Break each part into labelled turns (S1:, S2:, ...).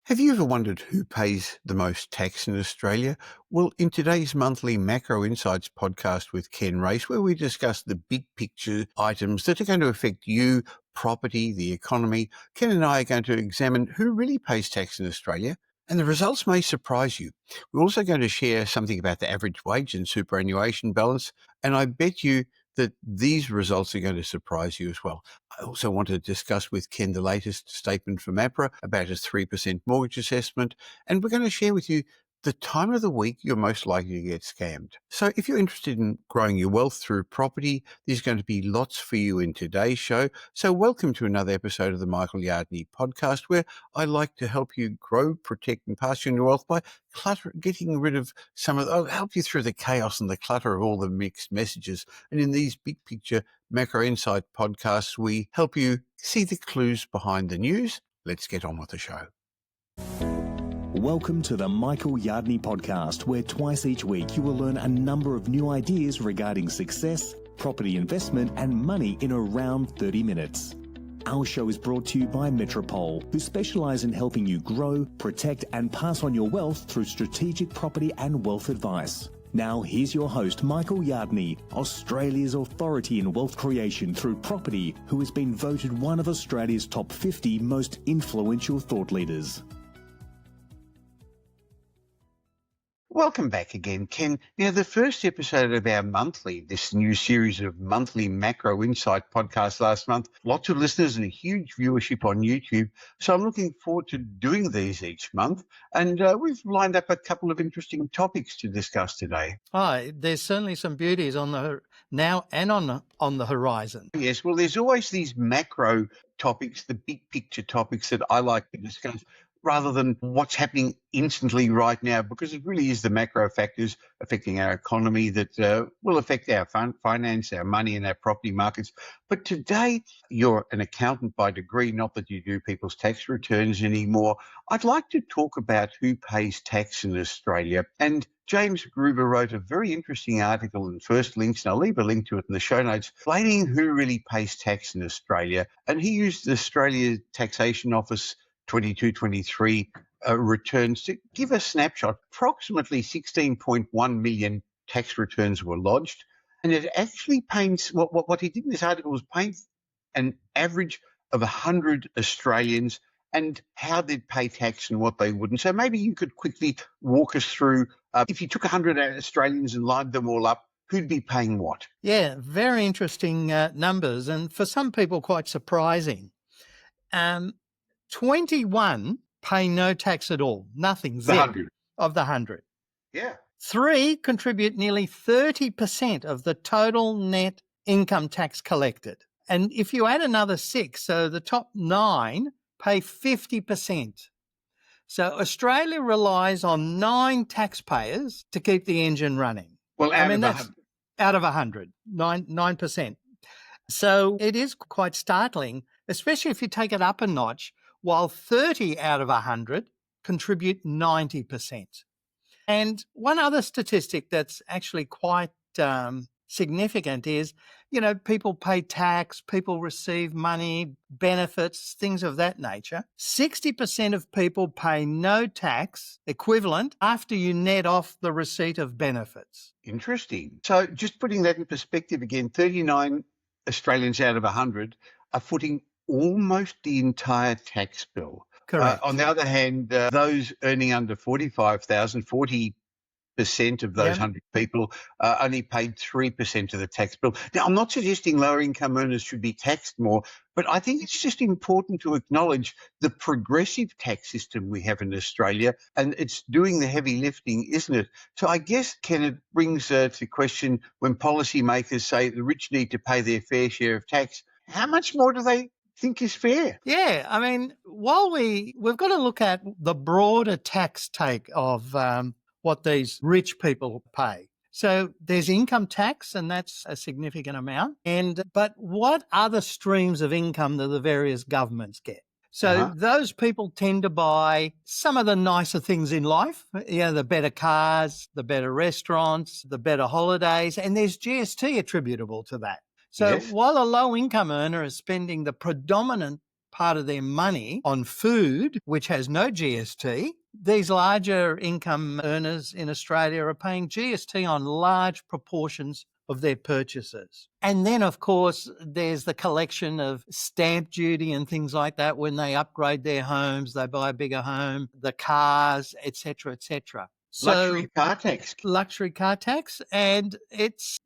S1: Have you ever wondered who pays the most tax in Australia? Well, in today's monthly Macro Insights podcast with Ken Race, where we discuss the big picture items that are going to affect you, property, the economy, Ken and I are going to examine who really pays tax in Australia, and the results may surprise you. We're also going to share something about the average wage and superannuation balance, and I bet you that these results are going to surprise you as well. I also want to discuss with Ken the latest statement from APRA about a 3% mortgage assessment, and we're going to share with you the time of the week you're most likely to get scammed. So if you're interested in growing your wealth through property, there's going to be lots for you in today's show. So welcome to another episode of the Michael Yardney podcast, where I like to help you grow, protect, and pass on your wealth by getting rid of I'll help you through the chaos and the clutter of all the mixed messages. And in these big picture Macro Insight podcasts, we help you see the clues behind the news. Let's get on with the show.
S2: Welcome to the Michael Yardney podcast, where twice each week you will learn a number of new ideas regarding success, property investment and money in around 30 minutes. Our show is brought to you by Metropole, who specialise in helping you grow, protect and pass on your wealth through strategic property and wealth advice. Now here's your host, Michael Yardney, Australia's authority in wealth creation through property, who has been voted one of Australia's top 50 most influential thought leaders.
S1: Welcome back again, Ken. Now, the first episode of our this new series of monthly Macro Insight podcasts last month, lots of listeners and a huge viewership on YouTube. So I'm looking forward to doing these each month. And we've lined up a couple of interesting topics to discuss today.
S3: There's certainly some beauties on the now and on the horizon.
S1: Yes, well, there's always these macro topics, the big picture topics that I like to discuss, rather than what's happening instantly right now, because it really is the macro factors affecting our economy that will affect our finance, our money and our property markets. But today, you're an accountant by degree, not that you do people's tax returns anymore. I'd like to talk about who pays tax in Australia. And James Gruber wrote a very interesting article in First Links, and I'll leave a link to it in the show notes, explaining who really pays tax in Australia. And he used the Australia Taxation Office 22-23 returns to give a snapshot. Approximately 16.1 million tax returns were lodged, and it actually paints what he did in this article was paint an average of 100 Australians and how they'd pay tax and what they wouldn't. So maybe you could quickly walk us through, if you took 100 Australians and lined them all up, who'd be paying what?
S3: Yeah, very interesting numbers, and for some people quite surprising. 21 pay no tax at all, nothing, zero of the 100.
S1: Yeah.
S3: 3 contribute nearly 30% of the total net income tax collected. And if you add another 6, so the top 9 pay 50%. So Australia relies on 9 taxpayers to keep the engine running.
S1: Well,
S3: that's out of 100, 9%. So it is quite startling, especially if you take it up a notch, while 30 out of 100 contribute 90%. And one other statistic that's actually quite significant is, people pay tax, people receive money, benefits, things of that nature. 60% of people pay no tax equivalent after you net off the receipt of benefits.
S1: Interesting. So just putting that in perspective again, 39 Australians out of 100 are footing almost the entire tax bill.
S3: Correct.
S1: On the other hand, those earning under 45,000, 40% of those 100 people only paid 3% of the tax bill. Now, I'm not suggesting lower income earners should be taxed more, but I think it's just important to acknowledge the progressive tax system we have in Australia, and it's doing the heavy lifting, isn't it? So I guess, Ken, it brings to the question, when policymakers say the rich need to pay their fair share of tax, how much more do they think is fair?
S3: Yeah, I mean, while we've got to look at the broader tax take of what these rich people pay. So there's income tax, and that's a significant amount. But what other streams of income do the various governments get? So those people tend to buy some of the nicer things in life, the better cars, the better restaurants, the better holidays, and there's GST attributable to that. So while a low income earner is spending the predominant part of their money on food, which has no GST. These larger income earners in Australia are paying GST on large proportions of their purchases. And then, of course, there's the collection of stamp duty and things like that when they upgrade their homes, they buy a bigger home, the cars, etc., etc.
S1: Luxury car tax.
S3: Luxury car tax, and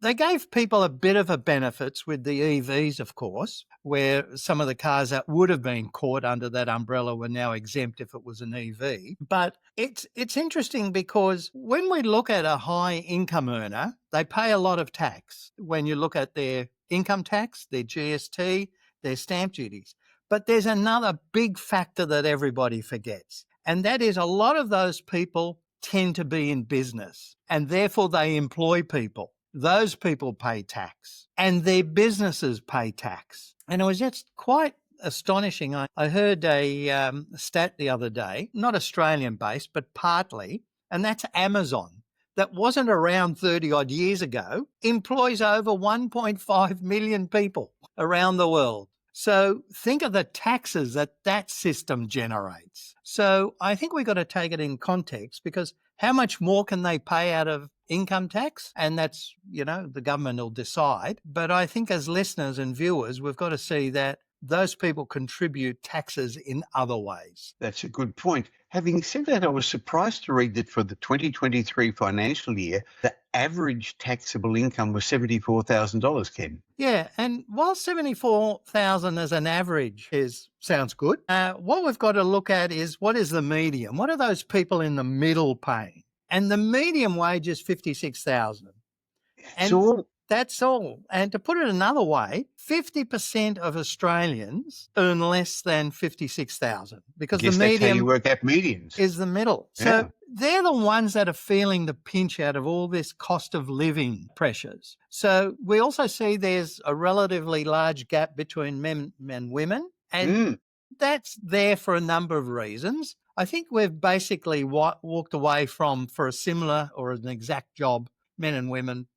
S3: they gave people a bit of a benefits with the EVs, of course, where some of the cars that would have been caught under that umbrella were now exempt if it was an EV. But it's interesting because when we look at a high income earner, they pay a lot of tax. When you look at their income tax, their GST, their stamp duties. But there's another big factor that everybody forgets, and that is a lot of those people tend to be in business and therefore they employ people. Those people pay tax and their businesses pay tax. And it was just quite astonishing. I heard a stat the other day, not Australian based, but partly, and that's Amazon, that wasn't around 30 odd years ago, employs over 1.5 million people around the world. So think of the taxes that system generates. So I think we've got to take it in context, because how much more can they pay out of income tax? And that's, the government will decide. But I think as listeners and viewers, we've got to see that those people contribute taxes in other ways.
S1: That's a good point. Having said that, I was surprised to read that for the 2023 financial year, the average taxable income was $74,000, Ken.
S3: Yeah, and while $74,000 as an average sounds good, what we've got to look at is what is the median? What are those people in the middle paying? And the median wage is $56,000. That's all. And to put it another way, 50% of Australians earn less than $56,000 because the median
S1: that's how you work out medians.
S3: Is the middle.
S1: Yeah.
S3: So they're the ones that are feeling the pinch out of all this cost of living pressures. So we also see there's a relatively large gap between men and women, and that's there for a number of reasons. I think we've basically walked away from, for a similar or an exact job, men and women,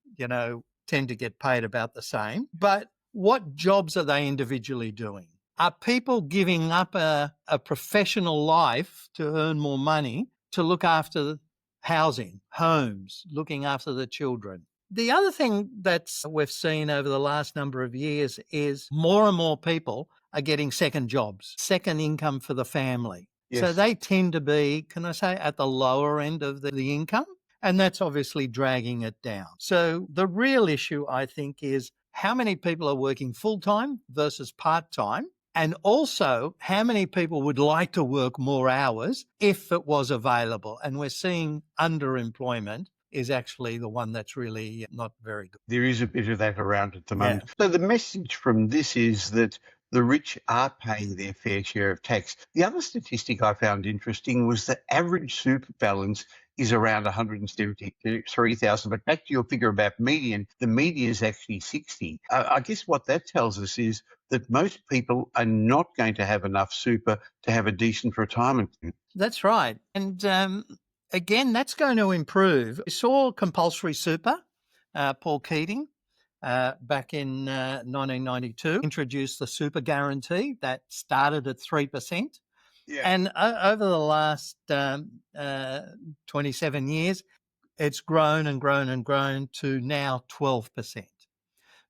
S3: tend to get paid about the same. But what jobs are they individually doing? Are people giving up a professional life to earn more money to look after housing, homes, looking after the children? The other thing that we've seen over the last number of years is more and more people are getting second jobs, second income for the family. Yes. So they tend to be, can I say, at the lower end of the income. And that's obviously dragging it down. So the real issue, I think, is how many people are working full-time versus part-time, and also how many people would like to work more hours if it was available. And we're seeing underemployment is actually the one that's really not very good.
S1: There is a bit of that around at the moment. So the message from this is that the rich are paying their fair share of tax. The other statistic I found interesting was the average super balance is around 173,000. But back to your figure about median, the median is actually 60. I guess what that tells us is that most people are not going to have enough super to have a decent retirement.
S3: That's right. And again, that's going to improve. We saw compulsory super, Paul Keating, back in 1992, introduced the super guarantee that started at 3%. Yeah. And over the last 27 years, it's grown and grown and grown to now 12%.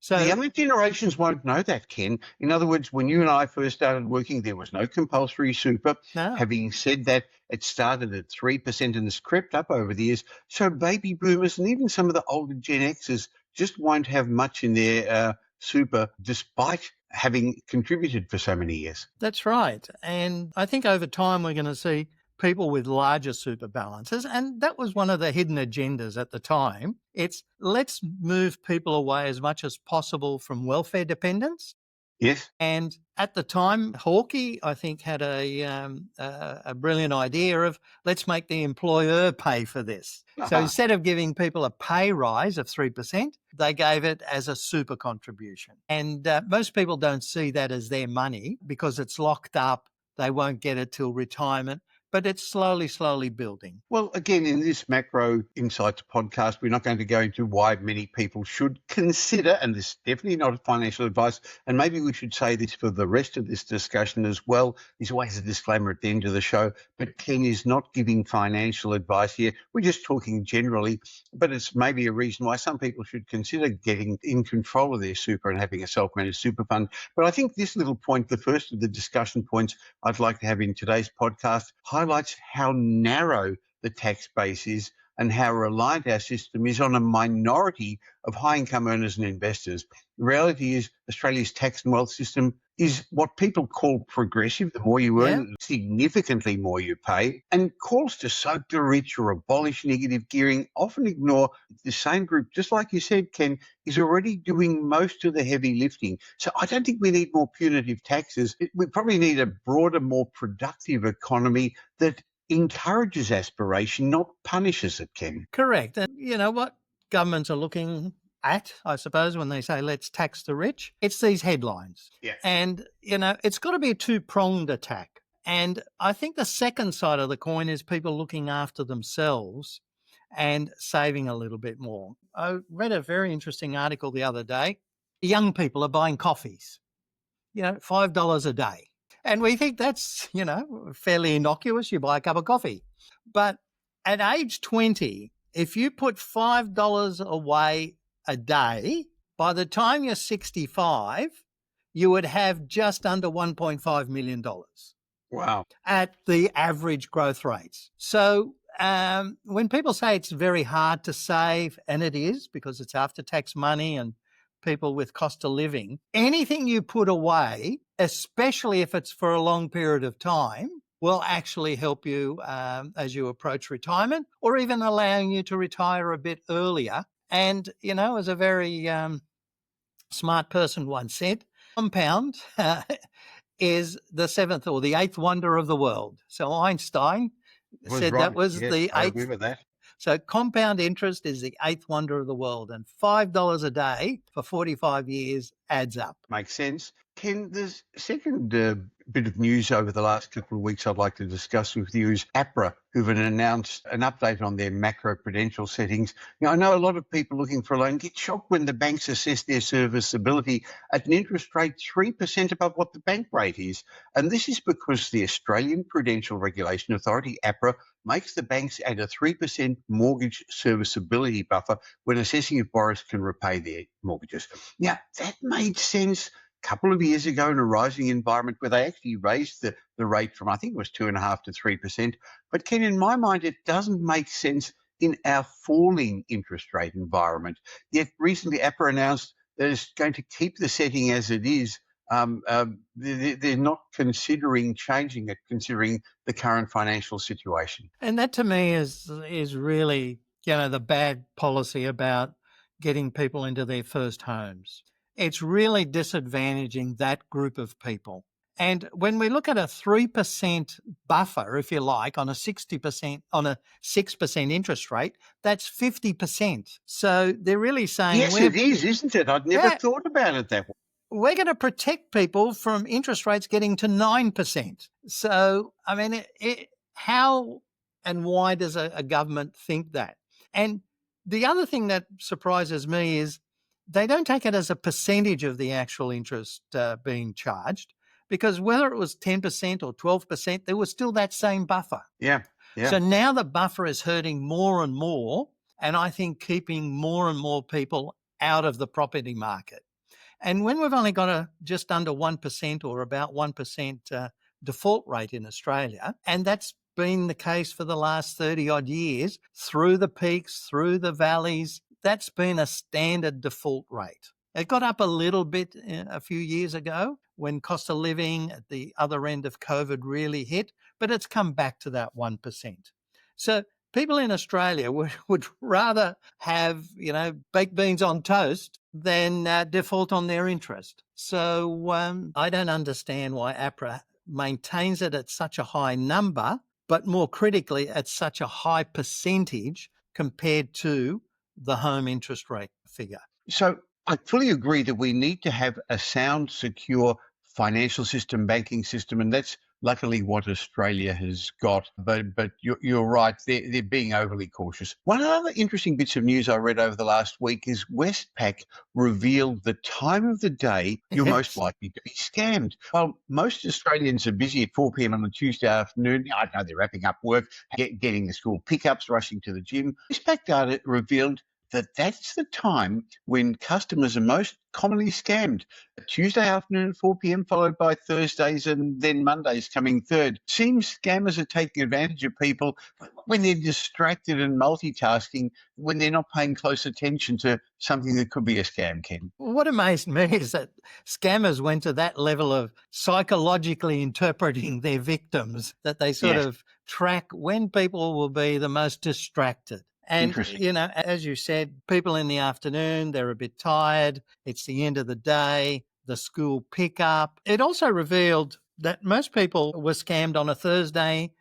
S3: So
S1: the younger generations won't know that, Ken. In other words, when you and I first started working, there was no compulsory super.
S3: No.
S1: Having said that, it started at 3% and has crept up over the years. So baby boomers and even some of the older Gen Xers just won't have much in their super, despite having contributed for so many years.
S3: That's right. And I think over time we're going to see people with larger super balances. And that was one of the hidden agendas at the time. It's let's move people away as much as possible from welfare dependence.
S1: Yes.
S3: And at the time, Hawkey, I think, had a brilliant idea of let's make the employer pay for this. Uh-huh. So instead of giving people a pay rise of 3%, they gave it as a super contribution. And most people don't see that as their money because it's locked up. They won't get it till retirement. but it's slowly building.
S1: Well, again, in this Macro Insights podcast, we're not going to go into why many people should consider, and this is definitely not financial advice, and maybe we should say this for the rest of this discussion as well. There's always a disclaimer at the end of the show, but Ken is not giving financial advice here. We're just talking generally, but it's maybe a reason why some people should consider getting in control of their super and having a self-managed super fund. But I think this little point, the first of the discussion points I'd like to have in today's podcast, highlights how narrow the tax base is and how reliant our system is on a minority of high-income earners and investors. The reality is Australia's tax and wealth system is what people call progressive. The more you earn, significantly more you pay. And calls to soak the rich or abolish negative gearing often ignore the same group, just like you said, Ken, is already doing most of the heavy lifting. So I don't think we need more punitive taxes. We probably need a broader, more productive economy that encourages aspiration, not punishes it, Ken.
S3: Correct. And you know what governments are looking at, I suppose, when they say let's tax the rich? It's these headlines.
S1: Yeah.
S3: And, it's got to be a two-pronged attack. And I think the second side of the coin is people looking after themselves and saving a little bit more. I read a very interesting article the other day. Young people are buying coffees, $5 a day. And we think that's, fairly innocuous. You buy a cup of coffee. But at age 20, if you put $5 away a day, by the time you're 65, you would have just under $1.5 million.
S1: Wow.
S3: At the average growth rates. So when people say it's very hard to save, and it is because it's after-tax money and people with cost of living, anything you put away, especially if it's for a long period of time, will actually help you as you approach retirement, or even allowing you to retire a bit earlier. And, as a very smart person once said, compound is the seventh or the eighth wonder of the world. So Einstein said
S1: right.
S3: that was
S1: Yes,
S3: the
S1: I
S3: eighth.
S1: agree with that.
S3: So compound interest is the eighth wonder of the world, and $5 a day for 45 years adds up.
S1: Makes sense. Ken, the second bit of news over the last couple of weeks I'd like to discuss with you is APRA, who've announced an update on their macro-prudential settings. I know a lot of people looking for a loan get shocked when the banks assess their serviceability at an interest rate 3% above what the bank rate is. And this is because the Australian Prudential Regulation Authority, APRA, makes the banks add a 3% mortgage serviceability buffer when assessing if borrowers can repay their mortgages. Now, that made sense a couple of years ago in a rising environment where they actually raised the rate from, I think it was 2.5% to 3%. But Ken, in my mind, it doesn't make sense in our falling interest rate environment. Yet recently APRA announced that it's going to keep the setting as it is. They're not considering changing it, considering the current financial situation.
S3: And that to me is really, the bad policy about getting people into their first homes. It's really disadvantaging that group of people. And when we look at a 3% buffer, if you like, on a 60%, on a 6% interest rate, that's 50%. So they're really saying...
S1: Yes, it is, isn't it? I'd never thought about it that way.
S3: We're going to protect people from interest rates getting to 9%. So, I mean, how and why does a government think that? And the other thing that surprises me is they don't take it as a percentage of the actual interest being charged, because whether it was 10% or 12%, there was still that same buffer.
S1: Yeah.
S3: So now the buffer is hurting more and more, and I think keeping more and more people out of the property market. And when we've only got a just under 1% or about 1% default rate in Australia, and that's been the case for the last 30 odd years, through the peaks, through the valleys, that's been a standard default rate. It got up a little bit a few years ago when cost of living at the other end of COVID really hit, but it's come back to that 1%. So people in Australia would rather have, baked beans on toast than default on their interest. So I don't understand why APRA maintains it at such a high number, but more critically at such a high percentage compared to the home interest rate figure.
S1: So I fully agree that we need to have a sound, secure financial system, banking system, and that's luckily what Australia has got. But you're right, they're being overly cautious. One of the other interesting bits of news I read over the last week is Westpac revealed the time of the day you're most
S3: Yes.
S1: likely to be scammed. Well, most Australians are busy at 4 p.m. on a Tuesday afternoon. I know they're wrapping up work, getting the school pickups, rushing to the gym. Westpac data revealed that that's the time when customers are most commonly scammed. Tuesday afternoon at 4 p.m, followed by Thursdays and then Mondays coming third. Seems scammers are taking advantage of people when they're distracted and multitasking, when they're not paying close attention to something that could be a scam, Ken.
S3: What amazed me is that scammers went to that level of psychologically interpreting their victims, that they sort
S1: Yes,
S3: of track when people will be the most distracted. And,
S1: interesting.
S3: as you said, people in the afternoon, they're a bit tired. It's the end of the day, the school pickup. It also revealed that most people were scammed on a Thursday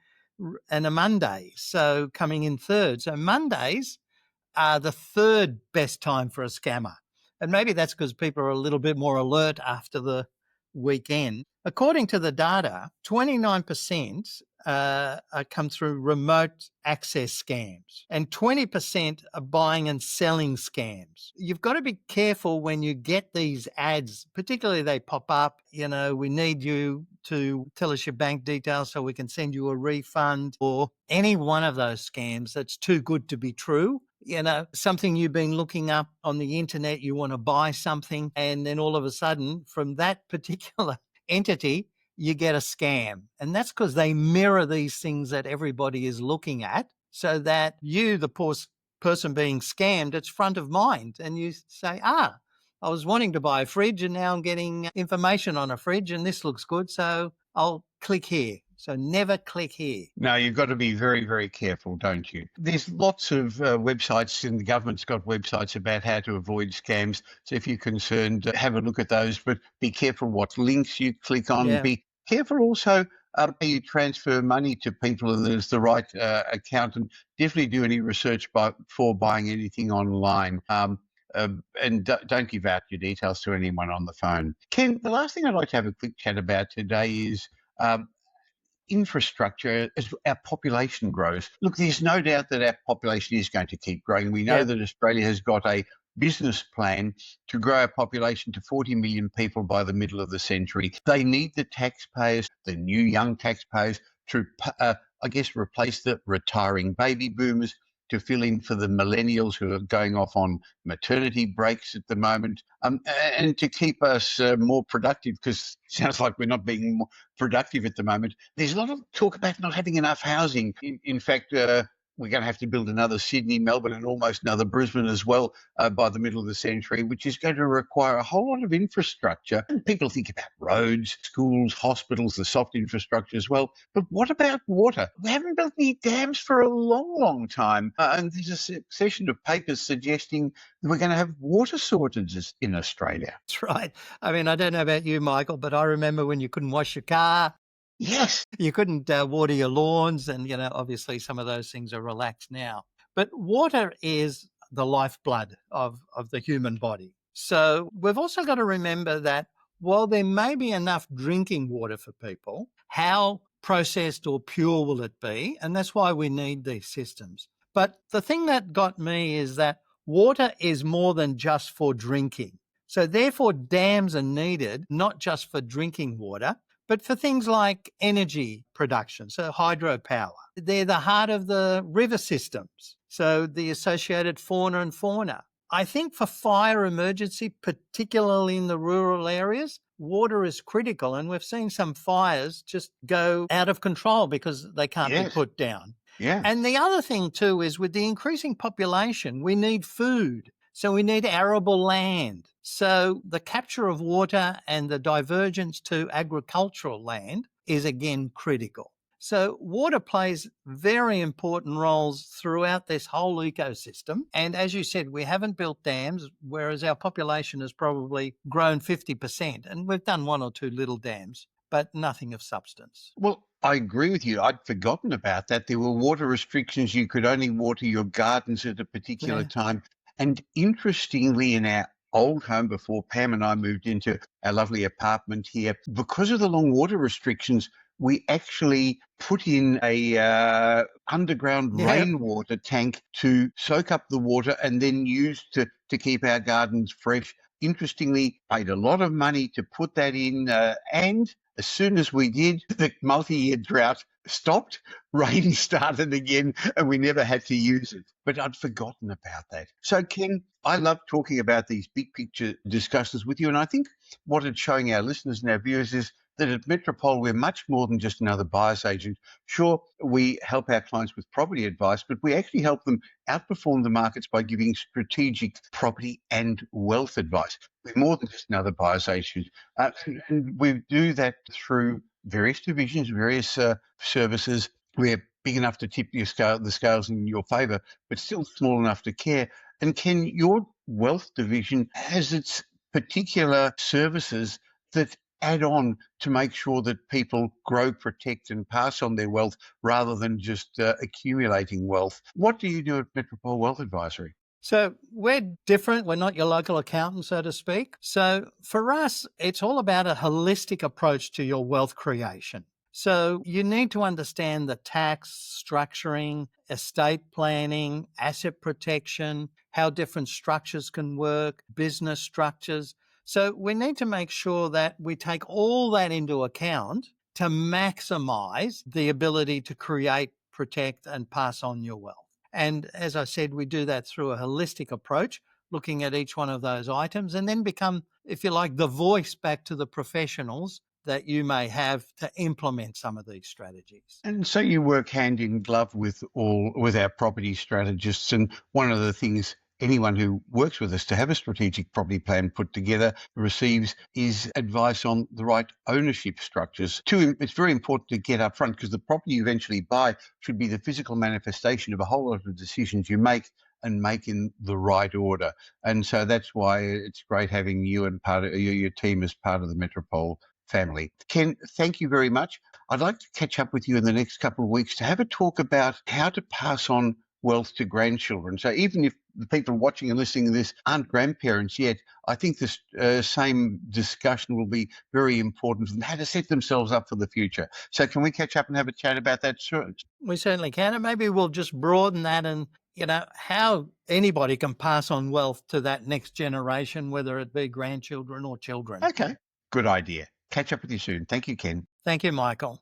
S3: and a Monday, so coming in third. So Mondays are the third best time for a scammer. And maybe that's because people are a little bit more alert after the weekend. According to the data, 29% come through remote access scams and 20% are buying and selling scams. You've got to be careful when you get these ads, particularly they pop up, we need you to tell us your bank details so we can send you a refund, or any one of those scams that's too good to be true. Something you've been looking up on the internet, you want to buy something, and then all of a sudden from that particular entity, you get a scam. And that's because they mirror these things that everybody is looking at, so that you, the poor person being scammed, it's front of mind. And you say, I was wanting to buy a fridge and now I'm getting information on a fridge and this looks good, so I'll click here. So never click here.
S1: No, you've got to be very, very careful, don't you? There's lots of websites, and the government's got websites about how to avoid scams. So if you're concerned, have a look at those, but be careful what links you click on.
S3: Yeah.
S1: Be careful also how you transfer money to people and there's the right account, and definitely do any research before buying anything online. And don't give out your details to anyone on the phone. Ken, the last thing I'd like to have a quick chat about today is infrastructure as our population grows. Look, there's no doubt that our population is going to keep growing. We know that Australia has got a business plan to grow our population to 40 million people by the middle of the century. They need the taxpayers, the new young taxpayers, to, replace the retiring baby boomers, to fill in for the millennials who are going off on maternity breaks at the moment, and to keep us more productive, because it sounds like we're not being more productive at the moment. There's a lot of talk about not having enough housing. In fact, we're going to have to build another Sydney, Melbourne, and almost another Brisbane as well by the middle of the century, which is going to require a whole lot of infrastructure. And people think about roads, schools, hospitals, the soft infrastructure as well. But what about water? We haven't built any dams for a long, long time. And there's a succession of papers suggesting that we're going to have water shortages in Australia.
S3: That's right. I mean, I don't know about you, Michael, but I remember when you couldn't wash your car.
S1: Yes.
S3: You couldn't water your lawns, and, obviously some of those things are relaxed now. But water is the lifeblood of the human body. So we've also got to remember that while there may be enough drinking water for people, how processed or pure will it be? And that's why we need these systems. But the thing that got me is that water is more than just for drinking. So therefore, dams are needed, not just for drinking water, but for things like energy production, so hydropower. They're the heart of the river systems, so the associated fauna and fauna. I think for fire emergency, particularly in the rural areas, water is critical, and we've seen some fires just go out of control because they can't be put down.
S1: Yeah.
S3: And the other thing too is, with the increasing population, we need food. So we need arable land. So the capture of water and the divergence to agricultural land is again critical. So water plays very important roles throughout this whole ecosystem. And as you said, we haven't built dams, whereas our population has probably grown 50%. And we've done one or two little dams, but nothing of substance.
S1: Well, I agree with you. I'd forgotten about that. There were water restrictions. You could only water your gardens at a particular time. And interestingly, in our old home before Pam and I moved into our lovely apartment here, because of the long water restrictions, we actually put in a underground rainwater tank to soak up the water and then use to keep our gardens fresh. Interestingly, paid a lot of money to put that in, and as soon as we did, the multi-year drought stopped, rain started again, and we never had to use it. But I'd forgotten about that. So, Ken, I love talking about these big picture discussions with you, and I think what it's showing our listeners and our viewers is that at Metropole, we're much more than just another buyer's agent. Sure, we help our clients with property advice, but we actually help them outperform the markets by giving strategic property and wealth advice. We're more than just another buyer's agent. And we do that through various divisions, various services. We're big enough to tip the scales in your favour, but still small enough to care. And Ken, your wealth division has its particular services that add on to make sure that people grow, protect and pass on their wealth rather than just accumulating wealth. What do you do at Metropole Wealth Advisory?
S3: So we're different. We're not your local accountant, so to speak. So for us, it's all about a holistic approach to your wealth creation. So you need to understand the tax, structuring, estate planning, asset protection, how different structures can work, business structures. So we need to make sure that we take all that into account to maximize the ability to create, protect, and pass on your wealth. And as I said, we do that through a holistic approach, looking at each one of those items and then become, if you like, the voice back to the professionals that you may have to implement some of these strategies.
S1: And so you work hand in glove with our property strategists. And one of the things anyone who works with us to have a strategic property plan put together receives is advice on the right ownership structures. It's very important to get up front because the property you eventually buy should be the physical manifestation of a whole lot of decisions you make and make in the right order. And so that's why it's great having you and part of your team as part of the Metropole family. Ken, thank you very much. I'd like to catch up with you in the next couple of weeks to have a talk about how to pass on wealth to grandchildren. So even if the people watching and listening to this aren't grandparents yet, I think this same discussion will be very important for them, how to set themselves up for the future. So can we catch up and have a chat about that soon?
S3: We certainly can. And maybe we'll just broaden that and, how anybody can pass on wealth to that next generation, whether it be grandchildren or children.
S1: Okay, good idea. Catch up with you soon. Thank you, Ken.
S3: Thank you, Michael.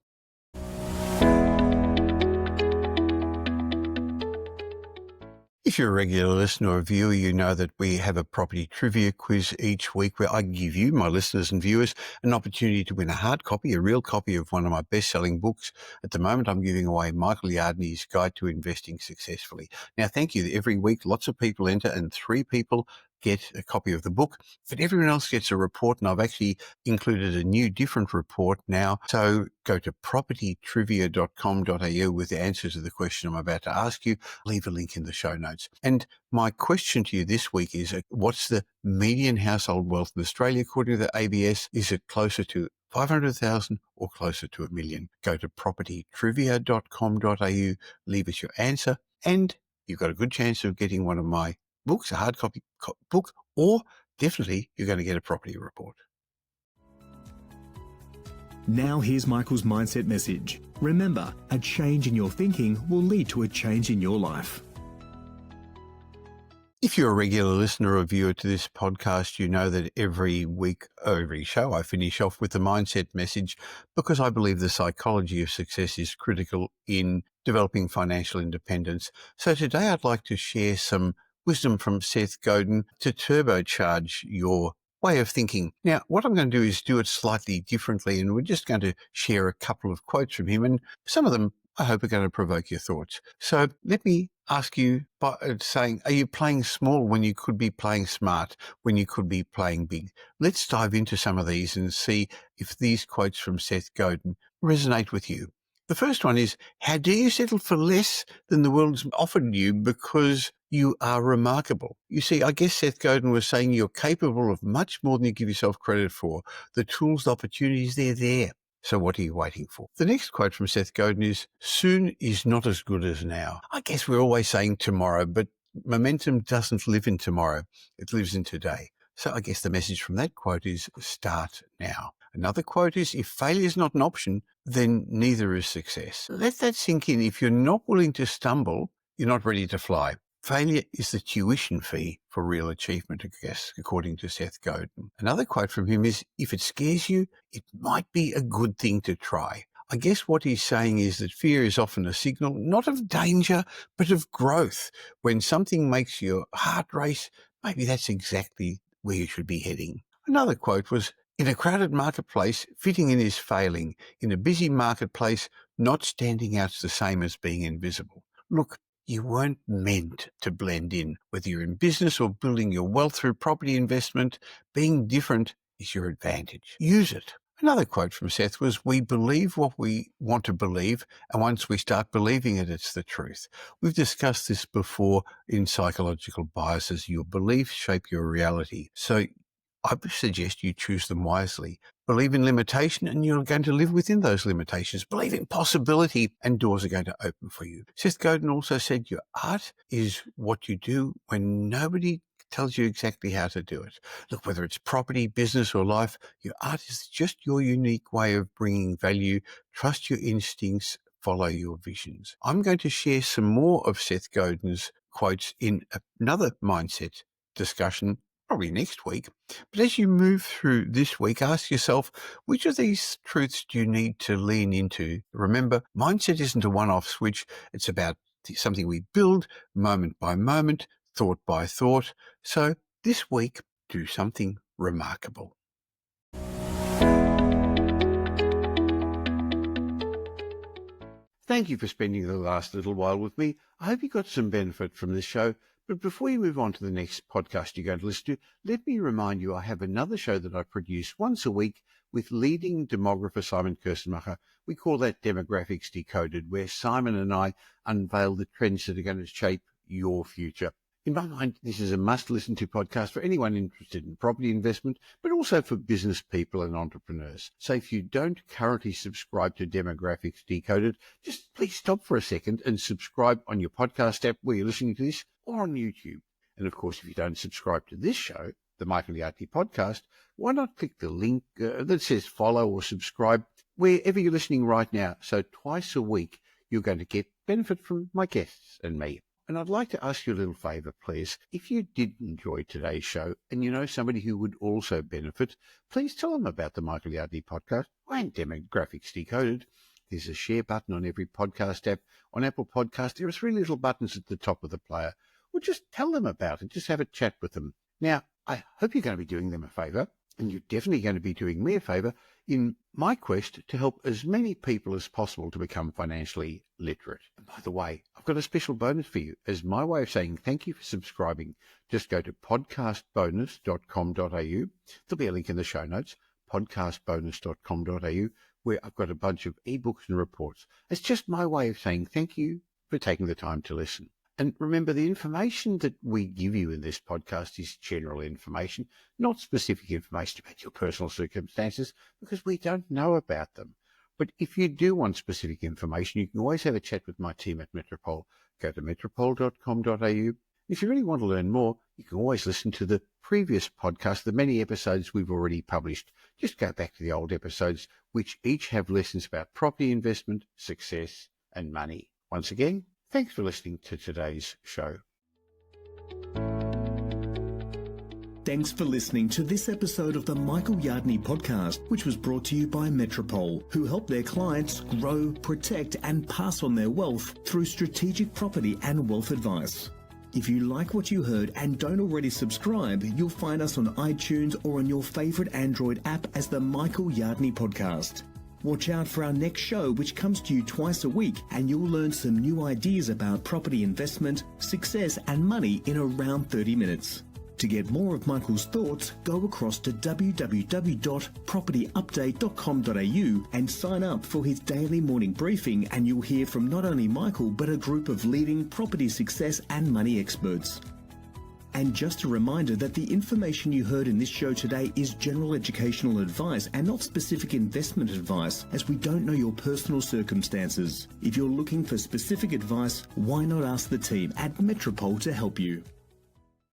S1: If you're a regular listener or viewer, you know that we have a property trivia quiz each week where I give you, my listeners and viewers, an opportunity to win a hard copy, a real copy of one of my best-selling books. At the moment, I'm giving away Michael Yardney's Guide to Investing Successfully. Now, thank you. Every week, lots of people enter and 3 people get a copy of the book, but everyone else gets a report, and I've actually included a new different report now. So go to propertytrivia.com.au with the answers to the question I'm about to ask you. Leave a link in the show notes. And my question to you this week is, what's the median household wealth in Australia according to the ABS? Is it closer to 500,000 or closer to $1 million? Go to propertytrivia.com.au, leave us your answer, and you've got a good chance of getting one of my books, a hard copy book, or definitely you're going to get a property report.
S2: Now here's Michael's mindset message. Remember, a change in your thinking will lead to a change in your life.
S1: If you're a regular listener or viewer to this podcast, you know that every week or every show I finish off with the mindset message because I believe the psychology of success is critical in developing financial independence. So today I'd like to share some wisdom from Seth Godin to turbocharge your way of thinking. Now, what I'm going to do is do it slightly differently, and we're just going to share a couple of quotes from him, and some of them I hope are going to provoke your thoughts. So let me ask you by saying, are you playing small when you could be playing smart, when you could be playing big? Let's dive into some of these and see if these quotes from Seth Godin resonate with you. The first one is, how do you settle for less than the world's offered you because you are remarkable? You see, I guess Seth Godin was saying you're capable of much more than you give yourself credit for. The tools, the opportunities, they're there. So what are you waiting for? The next quote from Seth Godin is, soon is not as good as now. I guess we're always saying tomorrow, but momentum doesn't live in tomorrow. It lives in today. So I guess the message from that quote is start now. Another quote is, if failure is not an option, then neither is success. Let that sink in. If you're not willing to stumble, you're not ready to fly. Failure is the tuition fee for real achievement, I guess, according to Seth Godin. Another quote from him is, if it scares you, it might be a good thing to try. I guess what he's saying is that fear is often a signal, not of danger, but of growth. When something makes your heart race, maybe that's exactly where you should be heading. Another quote was, in a crowded marketplace, fitting in is failing. In a busy marketplace, not standing out's the same as being invisible. Look, you weren't meant to blend in. Whether you're in business or building your wealth through property investment, being different is your advantage. Use it. Another quote from Seth was, we believe what we want to believe, and once we start believing it, it's the truth. We've discussed this before in psychological biases. Your beliefs shape your reality. So I would suggest you choose them wisely. Believe in limitation and you're going to live within those limitations. Believe in possibility and doors are going to open for you. Seth Godin also said your art is what you do when nobody tells you exactly how to do it. Look, whether it's property, business or life, your art is just your unique way of bringing value. Trust your instincts, follow your visions. I'm going to share some more of Seth Godin's quotes in another mindset discussion probably next week. But as you move through this week, ask yourself, which of these truths do you need to lean into? Remember, mindset isn't a one-off switch. It's about something we build moment by moment, thought by thought. So this week, do something remarkable. Thank you for spending the last little while with me. I hope you got some benefit from this show. But before you move on to the next podcast you're going to listen to, let me remind you I have another show that I produce once a week with leading demographer Simon Kirstenmacher. We call that Demographics Decoded, where Simon and I unveil the trends that are going to shape your future. In my mind, this is a must-listen-to podcast for anyone interested in property investment, but also for business people and entrepreneurs. So if you don't currently subscribe to Demographics Decoded, just please stop for a second and subscribe on your podcast app where you're listening to this, or on YouTube. And of course, if you don't subscribe to this show, the Michael Yardney Podcast, why not click the link that says follow or subscribe wherever you're listening right now. So twice a week, you're going to get benefit from my guests and me. And I'd like to ask you a little favour, please. If you did enjoy today's show and you know somebody who would also benefit, please tell them about the Michael Yardney Podcast and Demographics Decoded. There's a share button on every podcast app. On Apple Podcasts, there are 3 little buttons at the top of the player. Well, just tell them about it. Just have a chat with them. Now, I hope you're going to be doing them a favour, and you're definitely going to be doing me a favour in my quest to help as many people as possible to become financially literate. And by the way, I've got a special bonus for you. As my way of saying thank you for subscribing, just go to podcastbonus.com.au. There'll be a link in the show notes, podcastbonus.com.au, where I've got a bunch of ebooks and reports. It's just my way of saying thank you for taking the time to listen. And remember, the information that we give you in this podcast is general information, not specific information about your personal circumstances, because we don't know about them. But if you do want specific information, you can always have a chat with my team at Metropole. Go to metropole.com.au. If you really want to learn more, you can always listen to the previous podcast, the many episodes we've already published. Just go back to the old episodes, which each have lessons about property investment, success, and money. Once again, thanks for listening to today's show.
S2: Thanks for listening to this episode of the Michael Yardney Podcast, which was brought to you by Metropole, who help their clients grow, protect, and pass on their wealth through strategic property and wealth advice. If you like what you heard and don't already subscribe, you'll find us on iTunes or on your favourite Android app as the Michael Yardney Podcast. Watch out for our next show, which comes to you twice a week, and you'll learn some new ideas about property investment, success, and money in around 30 minutes. To get more of Michael's thoughts, go across to www.propertyupdate.com.au and sign up for his daily morning briefing, and you'll hear from not only Michael, but a group of leading property success and money experts. And just a reminder that the information you heard in this show today is general educational advice and not specific investment advice, as we don't know your personal circumstances. If you're looking for specific advice, why not ask the team at Metropole to help you?